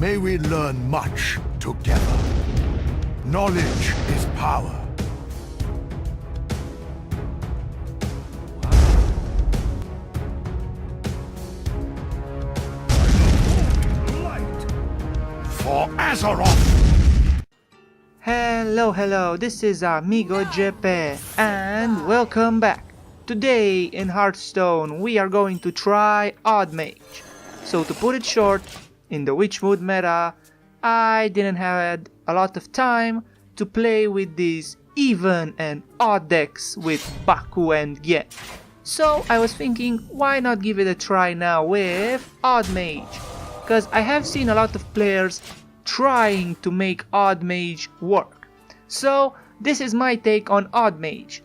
May we learn much together. Knowledge is power. For Azeroth! Hello, this is AmigoGP and welcome back. Today in Hearthstone we are going to try Odd Mage. So to put it short, in the Witchwood meta, I didn't have a lot of time to play with these even and odd decks with Baku and Gen. So I was thinking, why not give it a try now with Odd Mage? Because I have seen a lot of players trying to make Odd Mage work. So this is my take on Odd Mage.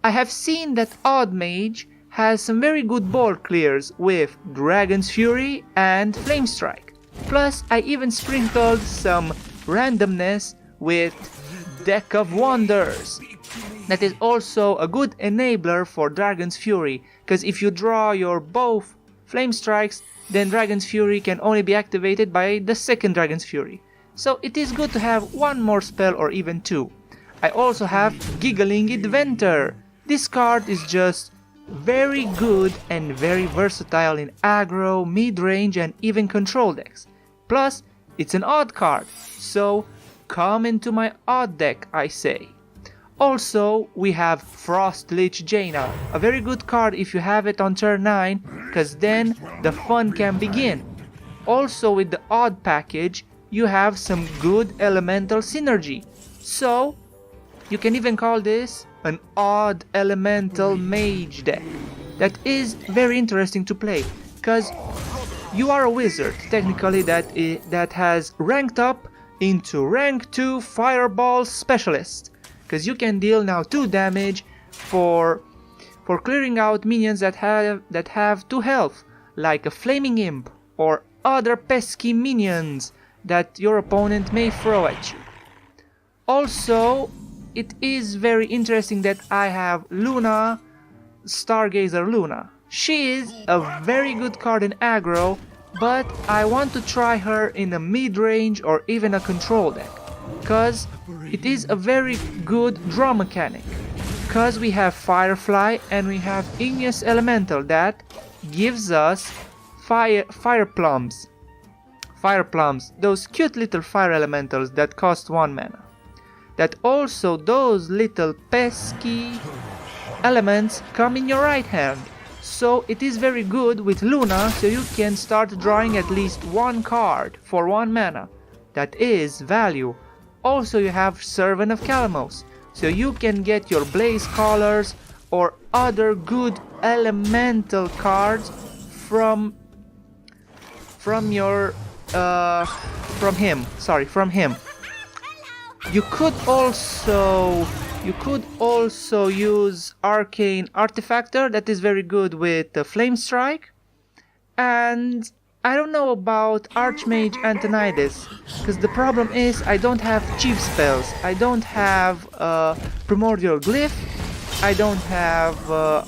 I have seen that Odd Mage has some very good board clears with Dragon's Fury and Flamestrike. Plus I even sprinkled some randomness with Deck of Wonders. That is also a good enabler for Dragon's Fury, because if you draw your both Flamestrikes, then Dragon's Fury can only be activated by the second Dragon's Fury. So it is good to have one more spell or even two. I also have Giggling Inventor. This card is just very good and very versatile in aggro, mid-range and even control decks. Plus, it's an odd card, so come into my odd deck, I say. Also, we have Frostlich Jaina, a very good card if you have it on turn 9, cause then the fun can begin. Also with the odd package, you have some good elemental synergy. So, you can even call this an odd elemental mage deck. That is very interesting to play, cause you are a wizard, technically that has ranked up into rank 2 fireball specialist. Because you can deal now 2 damage for clearing out minions that have 2 health, like a flaming imp or other pesky minions that your opponent may throw at you. Also, it is very interesting that I have Luna, Stargazer Luna. She is a very good card in aggro, but I want to try her in a mid-range or even a control deck, cause it is a very good draw mechanic. Cause we have Firefly and we have Igneous Elemental that gives us fire plums. Fire plums, those cute little fire elementals that cost 1 mana. That also those little pesky elements come in your right hand. So it is very good with Luna, so you can start drawing at least 1 card for 1 mana. That is value. Also you have Servant of Kalimos, so you can get your Blazecallers or other good elemental cards from him. You could also use Arcane Artificer, that is very good with Flamestrike. And I don't know about Archmage Antonidas, because the problem is I don't have cheap spells. I don't have Primordial Glyph, I don't have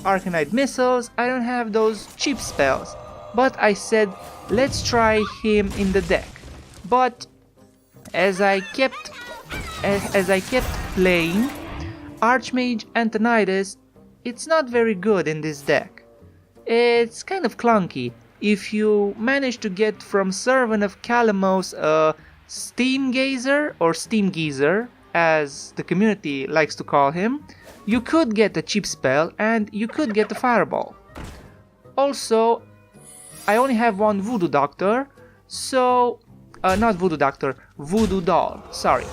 Arcanite Missiles, I don't have those cheap spells. But I said, let's try him in the deck. But as I kept playing, Archmage Antonidas, it's not very good in this deck. It's kind of clunky. If you manage to get from Servant of Kalimos a Steamgazer or Steamgeezer, as the community likes to call him, you could get a cheap spell and you could get a Fireball. Also, I only have 1 Voodoo Doctor, so... not Voodoo Doctor, Voodoo Doll, sorry.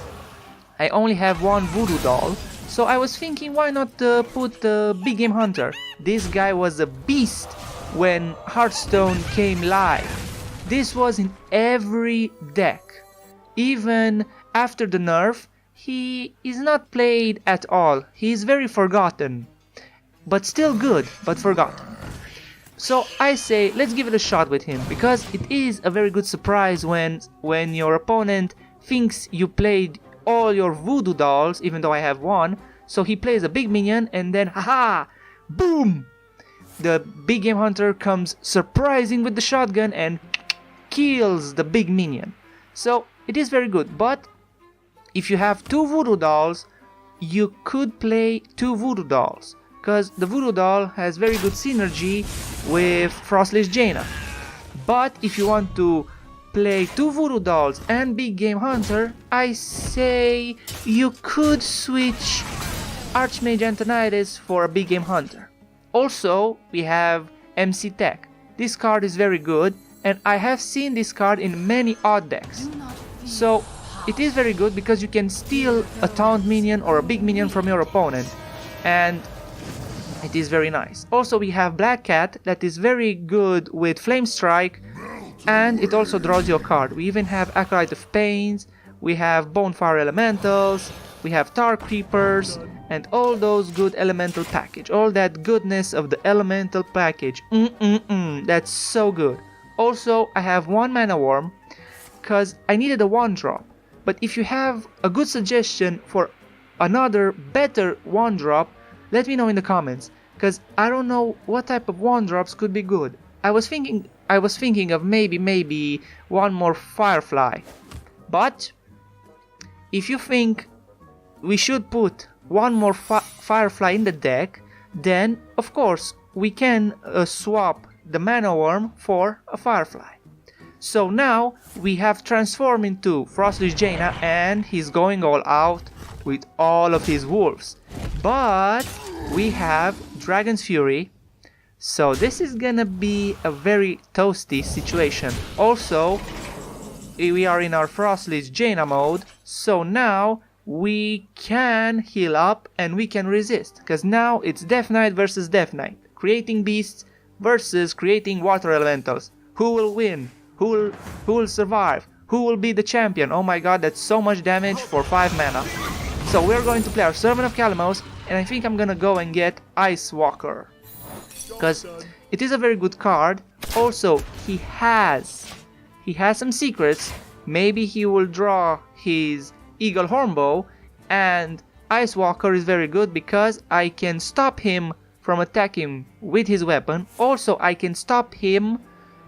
I only have 1 Voodoo Doll, so I was thinking why not put the Big Game Hunter. This guy was a beast when Hearthstone came live. This was in every deck. Even after the nerf, he is not played at all. He is very forgotten. But still good, but forgotten. So I say, let's give it a shot with him, because it is a very good surprise when your opponent thinks you played all your Voodoo Dolls, even though I have 1. So he plays a big minion and then, haha, boom! The Big Game Hunter comes surprising with the shotgun and kills the big minion. So it is very good, but if you have 2 Voodoo Dolls, you could play 2 Voodoo Dolls, because the Voodoo Doll has very good synergy with Frostlich Jaina. But if you want to play 2 Voodoo Dolls and Big Game Hunter, I say you could switch Archmage Antonidas for a Big Game Hunter. Also, we have MC Tech. This card is very good, and I have seen this card in many odd decks. So it is very good because you can steal a taunt minion or a big minion from your opponent, and it is very nice. Also, we have Black Cat that is very good with Flamestrike, and it also draws you a card. We even have Acolyte of Pain, we have Bonfire Elementals, we have Tar Creepers, and all those good elemental package. All that goodness of the elemental package. That's so good. Also, I have 1 Mana Wyrm, because I needed a 1-drop. But if you have a good suggestion for another better 1-drop, let me know in the comments, because I don't know what type of 1-drops could be good. I was thinking of maybe one more Firefly. But if you think we should put one more Firefly in the deck, then of course we can swap the Mana Wyrm for a Firefly. So now we have transformed into Frostlich Jaina, and he's going all out with all of his wolves. But we have Dragon's Fury, so this is gonna be a very toasty situation. Also, we are in our Frostlich Jaina mode, so now we can heal up and we can resist, because now it's Death Knight versus Death Knight, creating beasts versus creating water elementals. Who will win? Who will survive? Who will be the champion? Oh my god, that's so much damage for 5 mana. So we're going to play our Servant of Kalimos, and I think I'm gonna go and get Ice Walker, because it is a very good card. Also, he has some secrets. Maybe he will draw his Eagle Hornbow, and Ice Walker is very good because I can stop him from attacking with his weapon. Also, I can stop him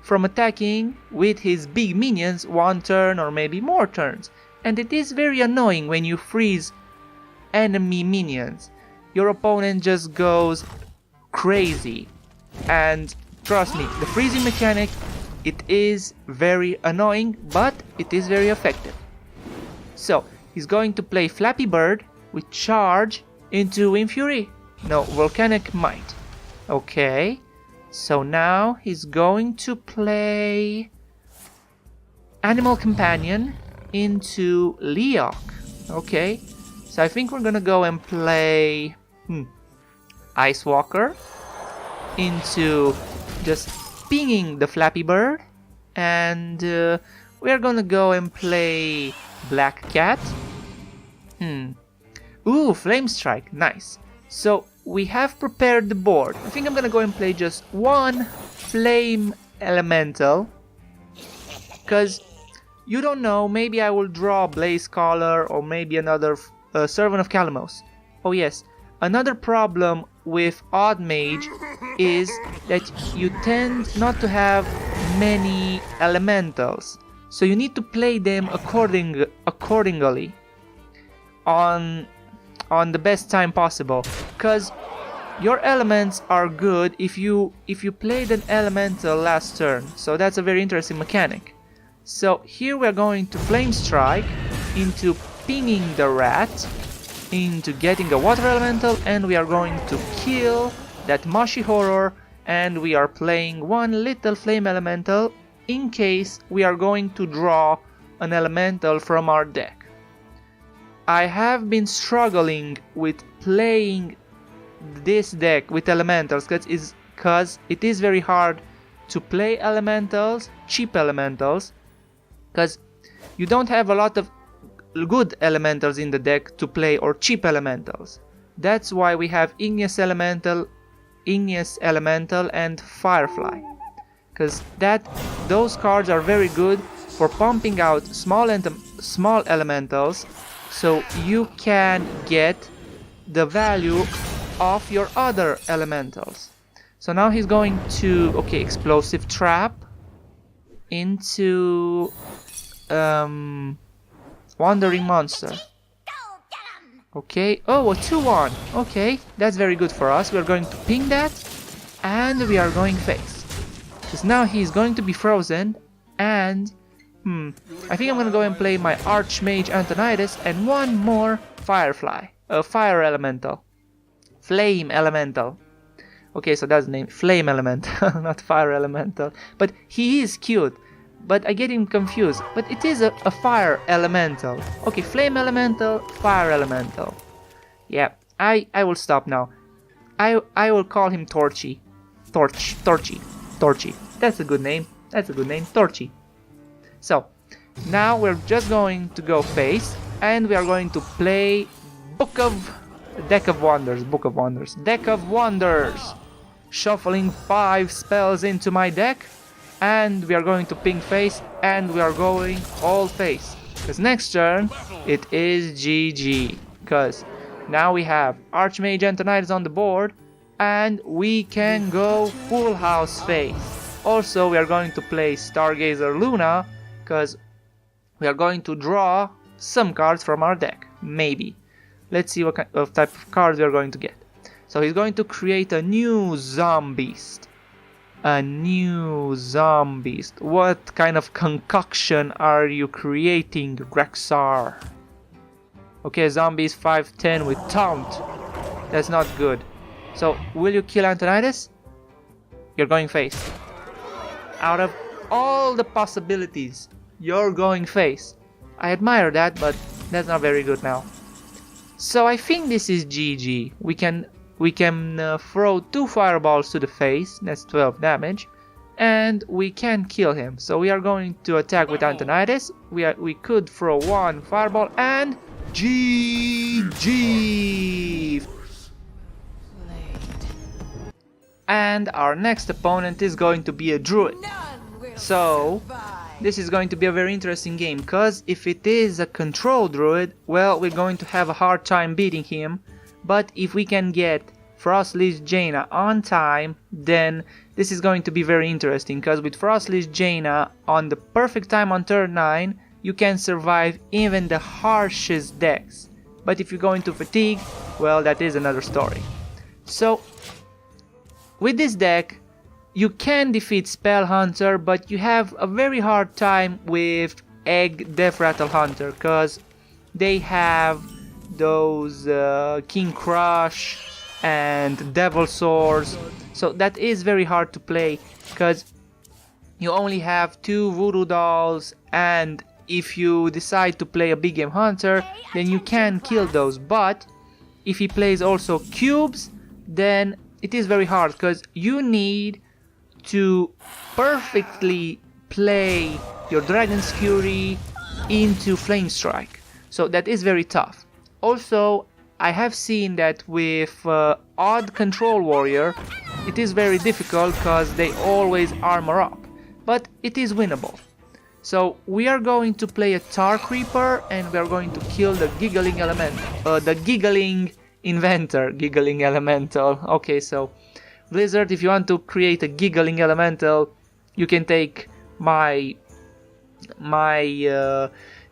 from attacking with his big minions 1 turn or maybe more turns. And it is very annoying when you freeze enemy minions. Your opponent just goes crazy. And trust me, the freezing mechanic, it is very annoying, but it is very effective. So, he's going to play Flappy Bird with charge into Wind Fury. No, Volcanic Might. Okay. So now he's going to play Animal Companion into Leok. Okay. So I think we're gonna go and play Ice Walker into just pinging the Flappy Bird. And we're gonna go and play Black Cat. Ooh, Flamestrike. Nice. So we have prepared the board. I think I'm gonna go and play just 1 Flame Elemental, because you don't know, maybe I will draw Blazecaller or maybe another Servant of Kalimos. Oh yes, another problem with Odd Mage is that you tend not to have many elementals, so you need to play them accordingly on the best time possible, because your elements are good if you played an elemental last turn. So that's a very interesting mechanic. So here we're going to Flamestrike into pinging the rat, into getting a water elemental, and we are going to kill that Mushy Horror, and we are playing 1 little flame elemental in case we are going to draw an elemental from our deck. I have been struggling with playing this deck with elementals because it is very hard to play elementals, cheap elementals, because you don't have a lot of good elementals in the deck to play, or cheap elementals. That's why we have Igneous Elemental, and Firefly, because those cards are very good for pumping out small elementals, so you can get the value of your other elementals. So now he's going to, okay, Explosive Trap into Wandering Monster. Okay, oh, a 2-1. Okay, that's very good for us. We're going to ping that, and we are going face. Because now he's going to be frozen, and... I think I'm gonna go and play my Archmage Antonidas and one more Firefly. Fire Elemental. Flame Elemental. Okay, so that's the name. Flame Elemental, not Fire Elemental. But he is cute. But I get him confused. But it is a Fire Elemental. Okay, Flame Elemental, Fire Elemental. Yeah, I will stop now. I will call him Torchy. Torchy. That's a good name. Torchy. So, now we're just going to go face, and we are going to play Deck of Wonders. Shuffling 5 spells into my deck, and we are going to ping face, and we are going all face. Because next turn, it is GG. Because now we have Archmage Antonidas on the board, and we can go full house face. Also, we are going to play Stargazer Luna, because we are going to draw some cards from our deck. Maybe. Let's see what kind of type of cards we are going to get. So he's going to create a new Zombeast. What kind of concoction are you creating, Grexar? Okay, Zombies 5/10 with Taunt. That's not good. So, will you kill Antonidas? You're going face. Out of all the possibilities, you're going face. I admire that, but that's not very good now. So I think this is GG. We can throw 2 fireballs to the face. That's 12 damage, and we can kill him. So we are going to attack with Antonidas. We could throw 1 fireball and GG. And our next opponent is going to be a druid. So this is going to be a very interesting game, because if it is a control druid, well, we're going to have a hard time beating him. But if we can get Frostleaf Jaina on time, then this is going to be very interesting, because with Frostleaf Jaina on the perfect time on turn 9, you can survive even the harshest decks. But if you go into fatigue, well, that is another story. So with this deck, you can defeat Spell Hunter, but you have a very hard time with Egg Death Rattle Hunter, because they have those King Crush and Devil Swords, so that is very hard to play, because you only have 2 Voodoo Dolls, and if you decide to play a Big Game Hunter, then you can kill those. But if he plays also cubes, then it is very hard, because you need to perfectly play your Dragon's Fury into Flamestrike. So that is very tough. Also, I have seen that with Odd Control Warrior, it is very difficult because they always armor up. But it is winnable. So we are going to play a Tar Creeper, and we are going to kill the Giggling Elemental. The Giggling Inventor. Giggling Elemental. Okay, so Blizzard, if you want to create a Giggling Elemental, you can take my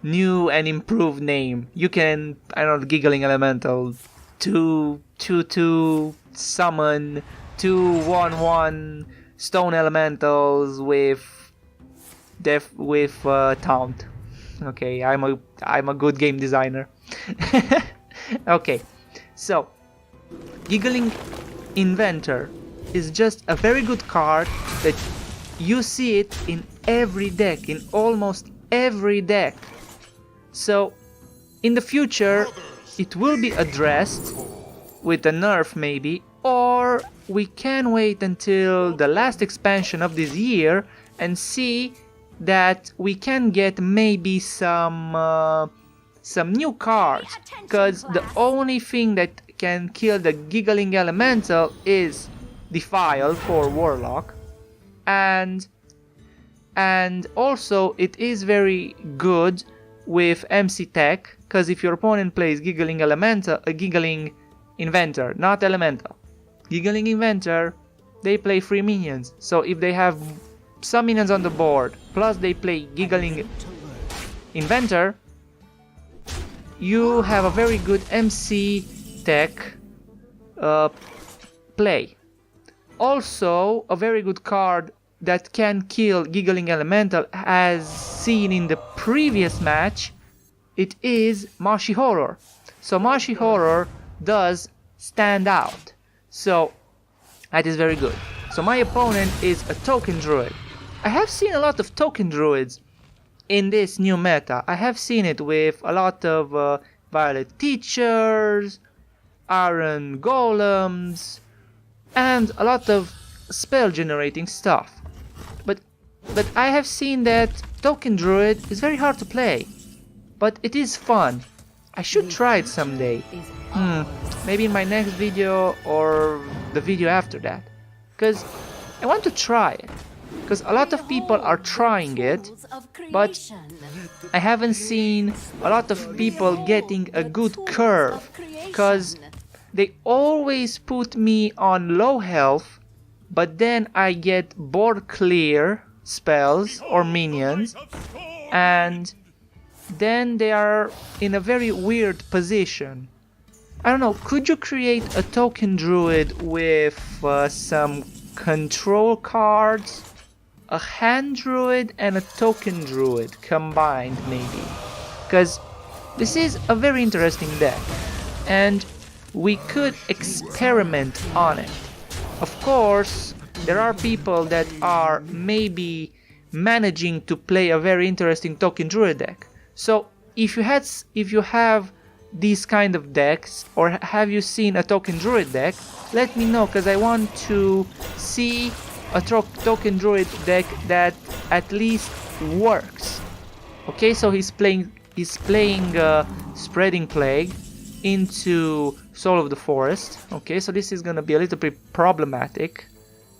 new and improved name. You can, I don't know, Giggling Elemental 2/2 summon 2/1/1 stone elementals with taunt. Okay, I'm a good game designer. Okay, so Giggling Inventor is just a very good card that you see it in every deck, in almost every deck. So in the future it will be addressed with a nerf maybe, or we can wait until the last expansion of this year and see that we can get maybe some new cards, because the only thing that can kill the Giggling Elemental is Defile for Warlock, and also it is very good with MC Tech, because if your opponent plays Giggling Inventor, not Elemental, Giggling Inventor, they play 3 minions. So if they have some minions on the board, plus they play Giggling Inventor, you have a very good MC tech play. Also, a very good card that can kill Giggling Elemental, as seen in the previous match, it is Mashi Horror. So Mashi Horror does stand out. So that is very good. So my opponent is a Token Druid. I have seen a lot of Token Druids in this new meta. I have seen it with a lot of Violet Teachers, Iron Golems, and a lot of spell generating stuff. But I have seen that Token Druid is very hard to play. But it is fun. I should try it someday. Maybe in my next video or the video after that. Because I want to try it. Because a lot of people are trying it, but I haven't seen a lot of people getting a good curve. Because they always put me on low health, but then I get board clear spells or minions, and then they are in a very weird position. I don't know, could you create a Token Druid with some control cards, a Hand Druid and a Token Druid combined maybe? Because this is a very interesting deck and we could experiment on it. Of course, there are people that are maybe managing to play a very interesting Token Druid deck. So if you have these kind of decks, or have you seen a Token Druid deck, let me know, because I want to see a Token Druid deck that at least works. Okay, so he's playing Spreading Plague into Soul of the Forest. Okay, so this is gonna be a little bit problematic.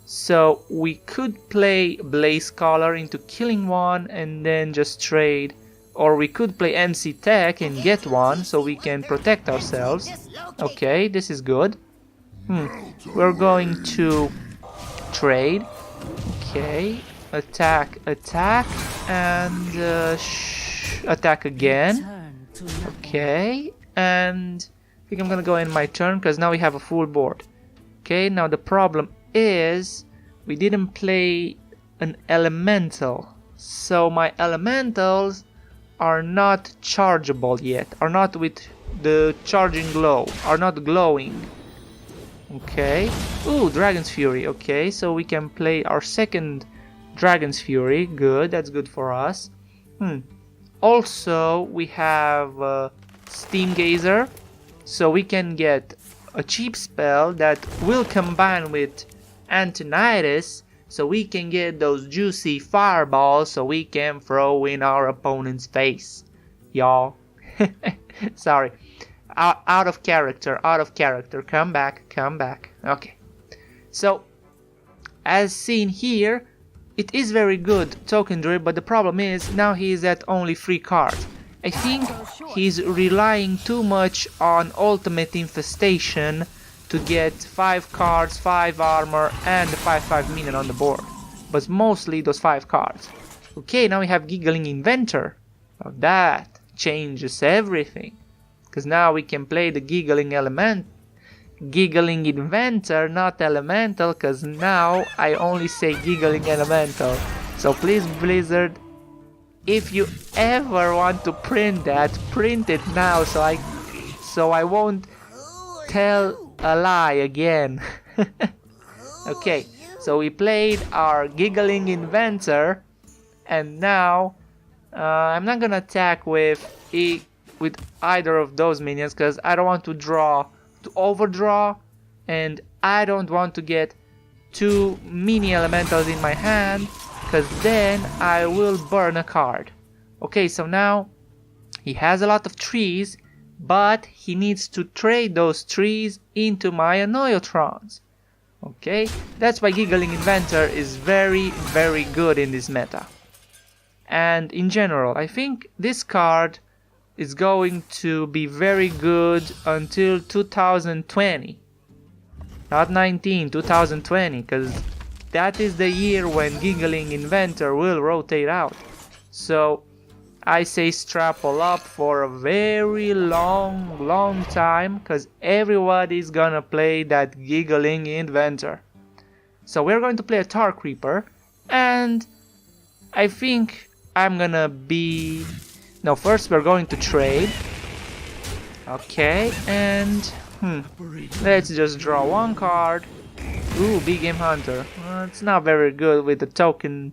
So we could play Blazecaller into killing one and then just trade, or we could play MC Tech and get one so we can protect ourselves. Okay, this is good. We're going to trade. Okay, attack, and attack again. Okay, and I think I'm gonna go in my turn because now we have a full board. Okay, now the problem is we didn't play an elemental, so my elementals are not chargeable yet, are not with the charging glow, are not glowing. Okay, ooh, Dragon's Fury. Okay, so we can play our second Dragon's Fury. Good, that's good for us. Also we have Steamgazer, so we can get a cheap spell that will combine with Antonidas, so we can get those juicy fireballs so we can throw in our opponent's face. Y'all. Sorry. Out of character. Come back. Okay. So, as seen here, it is very good Token Druid, but the problem is now he is at only 3 cards. I think he's relying too much on Ultimate Infestation to get 5 cards, 5 armor, and the 5/5 minion on the board. But mostly those 5 cards. Okay, now we have Giggling Inventor. Now that changes everything. Because now we can play the Giggling Inventor, not Elemental, because now I only say Giggling Elemental. So please, Blizzard, if you ever want to print that, print it now so I won't tell a lie again. Okay, so we played our Giggling Inventor, and now I'm not gonna attack with either of those minions because I don't want to overdraw, and I don't want to get 2 mini elementals in my hand because then I will burn a card. Okay, so now he has a lot of trees, but he needs to trade those trees into my Annoyotrons. Okay, that's why Giggling Inventor is very, very good in this meta. And in general, I think this card is going to be very good until 2020. Not 19, 2020, because that is the year when Giggling Inventor will rotate out. So I say strapple up for a very long time, cause everybody's gonna play that Giggling Inventor. So we're going to play a Tar Creeper, and I think I'm gonna be... No, first we're going to trade. Okay, and... let's just draw one card. Ooh, Big Game Hunter. It's not very good with a token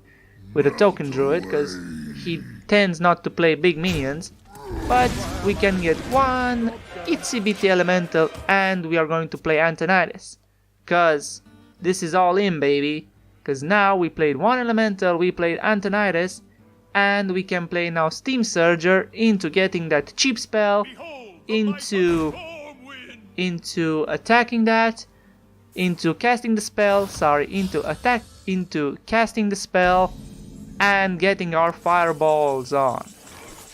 druid, because he tends not to play big minions. But we can get one itsy bitty elemental, and we are going to play Antonidas. Cause this is all in, baby. Cause now we played one elemental, we played Antonidas, and we can play now Steam Surger into getting that cheap spell, into attacking that, into casting the spell, into casting the spell, and getting our fireballs on.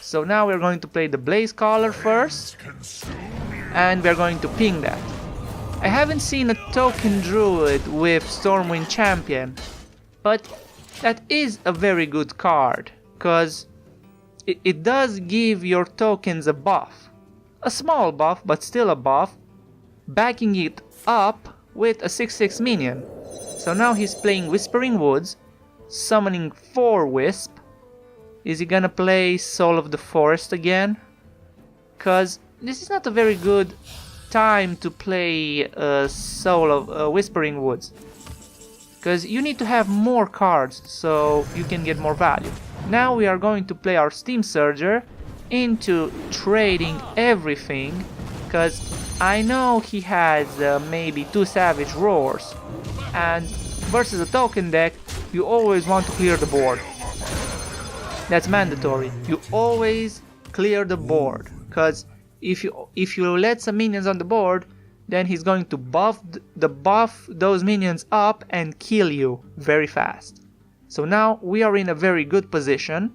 So now we're going to play the Blazecaller first, and we're going to ping that. I haven't seen a token druid with Stormwind Champion, but that is a very good card, cause it does give your tokens a buff. A small buff, but still a buff, backing it up with a 6/6 minion. So now he's playing Whispering Woods, summoning 4 Wisp. Is he gonna play Soul of the Forest again? Cause this is not a very good time to play Soul of Whispering Woods. Cause you need to have more cards so you can get more value. Now we are going to play our Steam Surger into trading everything, cause I know he has maybe 2 Savage Roars, and versus a token deck you always want to clear the board. That's mandatory. You always clear the board, cause if you let some minions on the board, then he's going to buff those minions up and kill you very fast. So now we are in a very good position.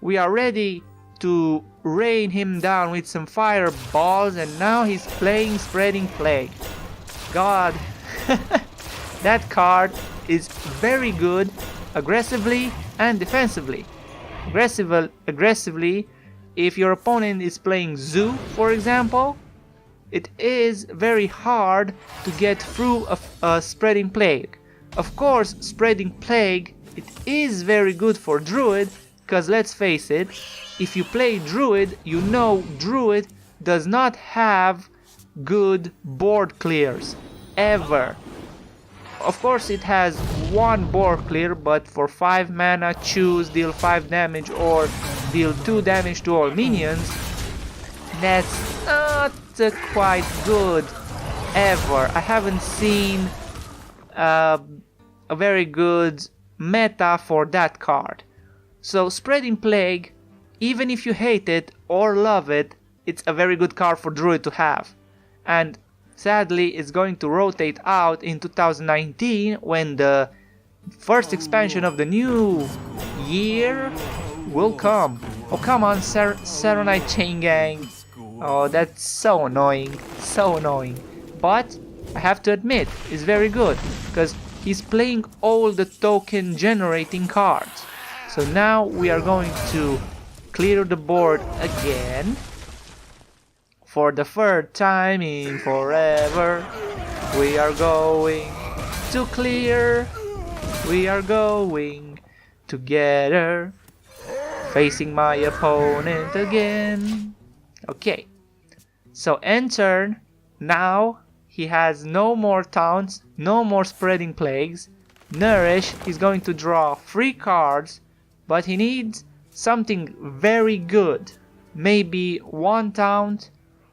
We are ready to rain him down with some fireballs, and now he's playing Spreading Plague. God, that card is very good aggressively and defensively. Aggressively, if your opponent is playing Zoo, for example, it is very hard to get through a Spreading Plague. Of course, Spreading Plague, it is very good for Druid, because let's face it, if you play Druid, you know Druid does not have good board clears, ever. Of course it has one board clear, but for 5 mana, choose, deal 5 damage or deal 2 damage to all minions, that's not quite good, ever. I haven't seen a very good meta for that card. So Spreading Plague, even if you hate it or love it, it's a very good card for Druid to have. And sadly, it's going to rotate out in 2019 when the first expansion of the new year will come. Oh, come on, Saronite Chain Gang. Oh, that's so annoying. So annoying. But I have to admit, it's very good, because he's playing all the token generating cards. So now we are going to clear the board again. For the 3rd time in forever, we are going to clear. We are going together, facing my opponent again. Okay, so end turn. Now he has no more taunts, no more Spreading Plagues. Nourish, he's going to draw 3 cards, but he needs something very good. Maybe 1 taunt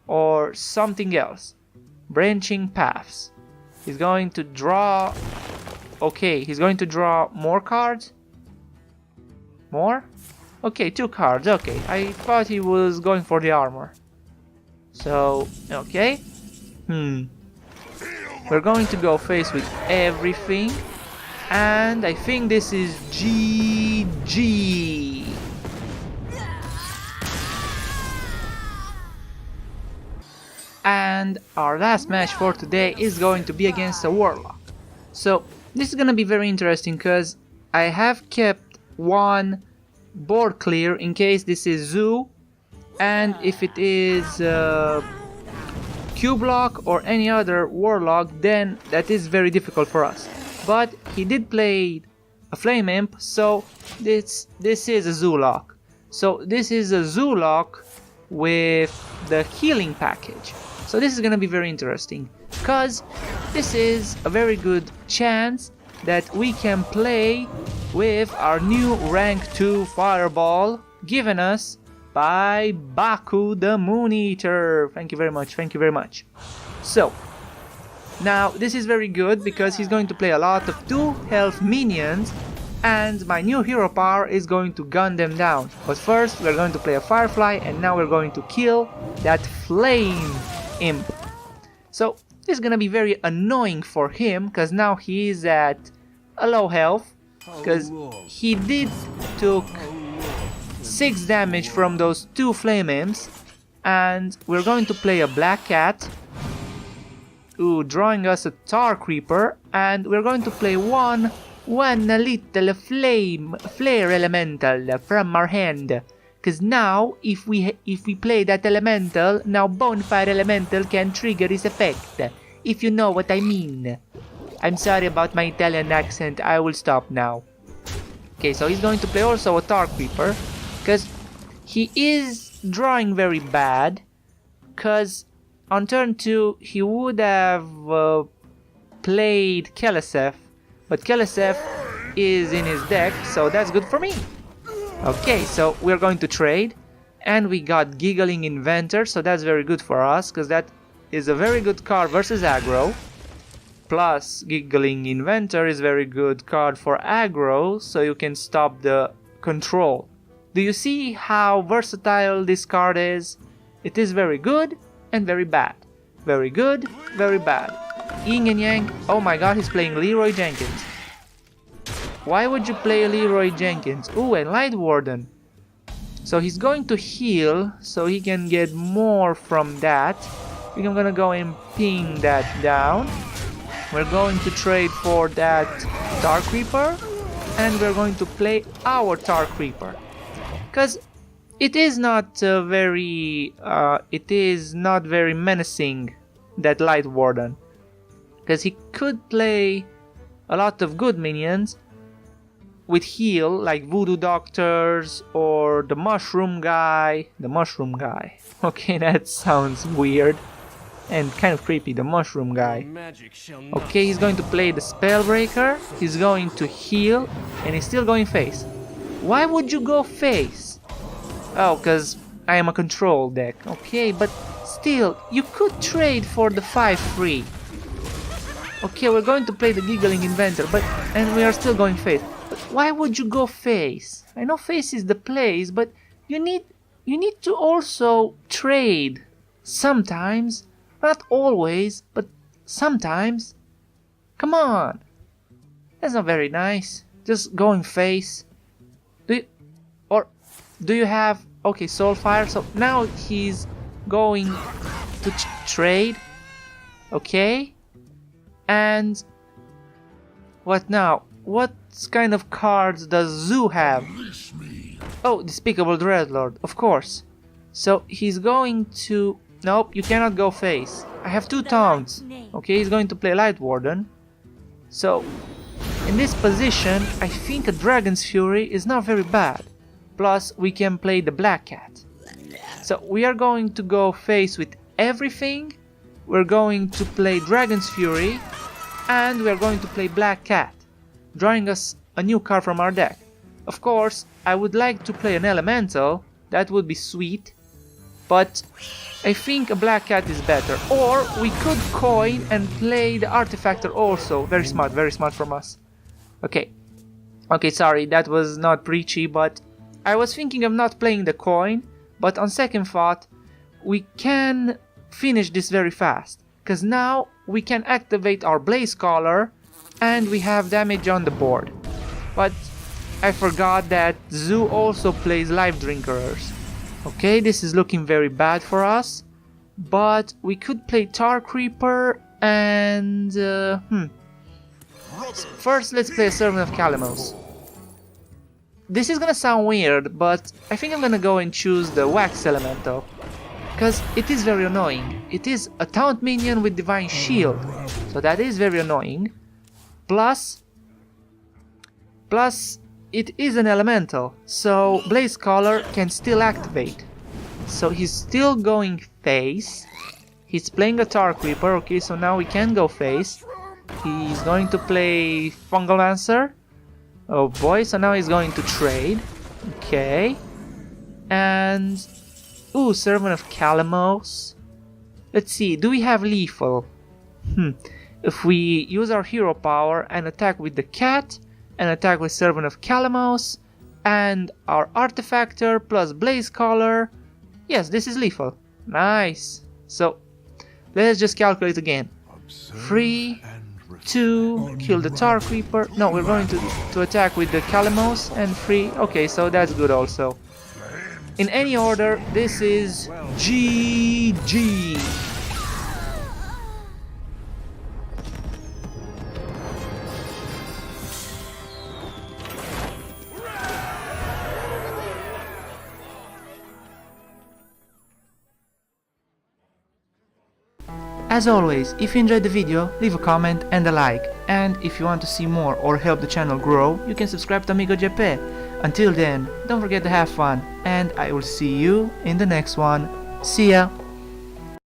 or something else. Branching Paths. He's going to draw... Okay, he's going to draw more cards? More? Okay, 2 cards, okay. I thought he was going for the armor. So, okay. We're going to go face with everything. And I think this is GG. And our last match for today is going to be against a Warlock. So this is gonna be very interesting because I have kept one board clear in case this is Zoo, and if it is Q-Block or any other Warlock, then that is very difficult for us. But he did play a Flame Imp, so this is a Zoo lock. So this is a Zoo lock with the healing package. So this is gonna be very interesting, because this is a very good chance that we can play with our new rank 2 fireball given us by Baku the Mooneater. Thank you very much, thank you very much. So, now this is very good because he's going to play a lot of 2 health minions, and my new hero power is going to gun them down. But first we're going to play a Firefly, and now we're going to kill that Flame Imp. So this is gonna be very annoying for him, because now he is at a low health, because he did took 6 damage from those 2 Flame Imps, and we're going to play a Black Cat, drawing us a Tar Creeper, and we're going to play one little Flare Elemental from our hand. Because now, if we play that Elemental, now Bonfire Elemental can trigger his effect, if you know what I mean. I'm sorry about my Italian accent, I will stop now. Okay, so he's going to play also a Tar Creeper, because he is drawing very bad, because on turn 2 he would have played Keleseth, but Keleseth is in his deck, so that's good for me. Okay, so we're going to trade, and we got Giggling Inventor, so that's very good for us, because that is a very good card versus aggro. Plus, Giggling Inventor is very good card for aggro, so you can stop the control. Do you see how versatile this card is? It is very good and very bad. Very good, very bad. Yin and Yang. Oh my god, he's playing Leroy Jenkins. Why would you play Leroy Jenkins? Ooh, and Light Warden. So he's going to heal, so he can get more from that. I think I'm gonna go and ping that down. We're going to trade for that Tar Creeper, and we're going to play our Tar Creeper. Because it is not very menacing, that Light Warden. Because he could play a lot of good minions with heal, like Voodoo Doctors or the Mushroom Guy. Okay, that sounds weird and kind of creepy, the Mushroom Guy. Okay, he's going to play the Spellbreaker, he's going to heal, and he's still going face. Why would you go face? Oh, because I am a control deck. Okay, but still, you could trade for the 5-3. Okay, we're going to play the Giggling Inventor, and we are still going face. But why would you go face? I know face is the place, but you need to also trade sometimes. Not always, but sometimes. Come on. That's not very nice. Just going face. Do you have... Okay, Soulfire. So now he's going to trade. Okay. And what now? What kind of cards does Zoo have? Oh, Despicable Dreadlord, of course. So he's going to... Nope, you cannot go face. I have 2 taunts. Okay, he's going to play Light Warden. So, in this position, I think a Dragon's Fury is not very bad. Plus, we can play the Black Cat. So, we are going to go face with everything. We're going to play Dragon's Fury. And we're going to play Black Cat, drawing us a new card from our deck. Of course, I would like to play an Elemental. That would be sweet. But I think a Black Cat is better. Or we could coin and play the Artifactor also. Very smart from us. Okay. Okay, sorry, that was not preachy, but I was thinking of not playing the coin. But on second thought, we can finish this very fast. Because now we can activate our Blazecaller and we have damage on the board. But I forgot that Zoo also plays Life Drinkerers. Okay, this is looking very bad for us. But we could play Tar Creeper and... First, let's play a Servant of Kalimos. this is gonna sound weird, but I think I'm gonna go and choose the Wax Elemental. Because it is very annoying. It is a taunt minion with Divine Shield. So that is very annoying. Plus, it is an elemental. So Blazecaller can still activate. So he's still going face. He's playing a Tar Creeper. Okay, so now we can go face. He's going to play Fungal Lancer. Oh boy, so now he's going to trade. Okay. And... ooh, Servant of Kalimos. Let's see, do we have lethal? If we use our hero power and attack with the cat, and attack with Servant of Kalimos, and our Artifactor plus Blazecaller, yes, this is lethal. Nice. So, let's just calculate again. 3, 2, kill the Tar Creeper. No, we're going to attack with the Kalimos, and 3, okay, so that's good also. In any order, this is GG. As always, if you enjoyed the video, leave a comment and a like. And if you want to see more or help the channel grow, you can subscribe to AmigoGP. Until then, don't forget to have fun, and I will see you in the next one. See ya!